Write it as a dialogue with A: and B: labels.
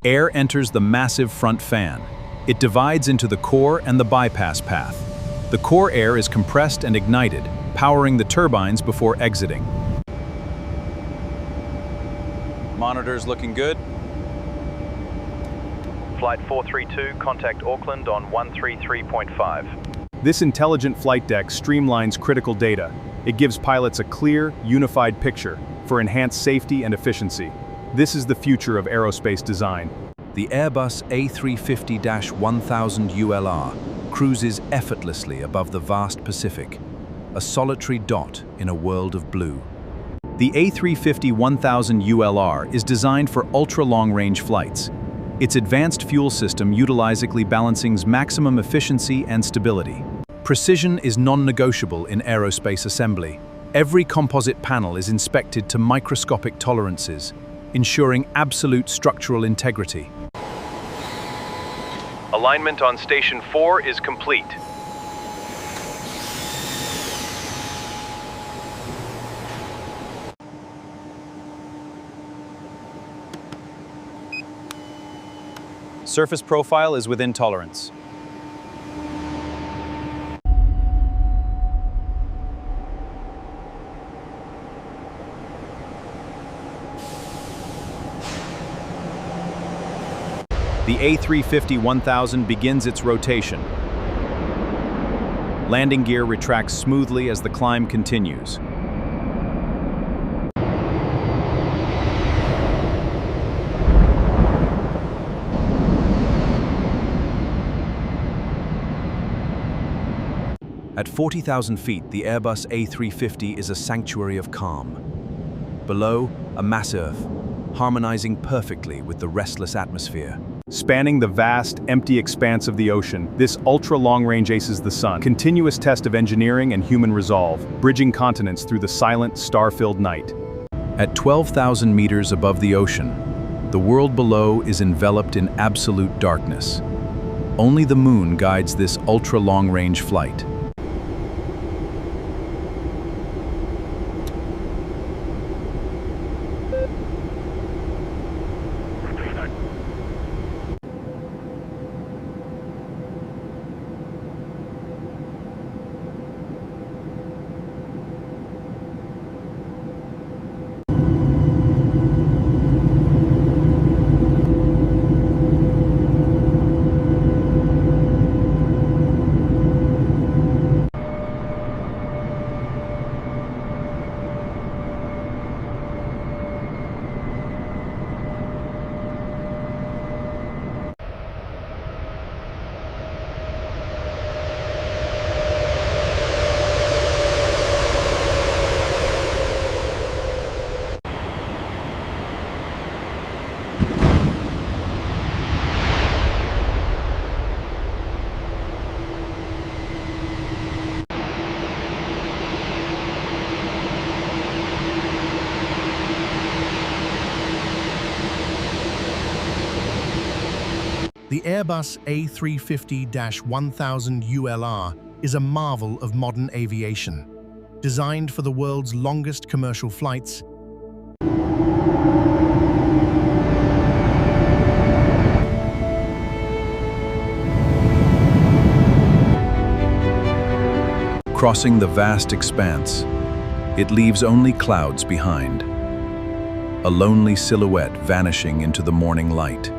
A: Air enters the massive front fan. It divides into the core and the bypass path. The core air is compressed and ignited, powering the turbines before exiting. Monitors looking good.
B: Flight 432, contact Auckland on 133.5.
A: This intelligent flight deck streamlines critical data. It gives pilots a clear, unified picture for enhanced safety and efficiency. This is the future of aerospace design.
C: The Airbus A350-1000ULR cruises effortlessly above the vast Pacific, a solitary dot in a world of blue.
A: The A350-1000ULR is designed for ultra-long-range flights. Its advanced fuel system utilizes balancing maximum efficiency and stability. Precision is non-negotiable in aerospace assembly. Every composite panel is inspected to microscopic tolerances, ensuring absolute structural integrity.
B: Alignment on Station 4 is complete.
A: Surface profile is within tolerance. The A350-1000 begins its rotation. Landing gear retracts smoothly as the climb continues.
C: At 40,000 feet, the Airbus A350 is a sanctuary of calm. Below, a mass Earth, harmonizing perfectly with the restless atmosphere.
A: Spanning the vast, empty expanse of the ocean, this ultra-long-range aces the sun. Continuous test of engineering and human resolve, bridging continents through the silent, star-filled night.
C: At 12,000 meters above the ocean, the world below is enveloped in absolute darkness. Only the moon guides this ultra-long-range flight.
D: The Airbus A350-1000ULR is a marvel of modern aviation. Designed for the world's longest commercial flights,
C: Crossing the vast expanse, it leaves only clouds behind, a lonely silhouette vanishing into the morning light.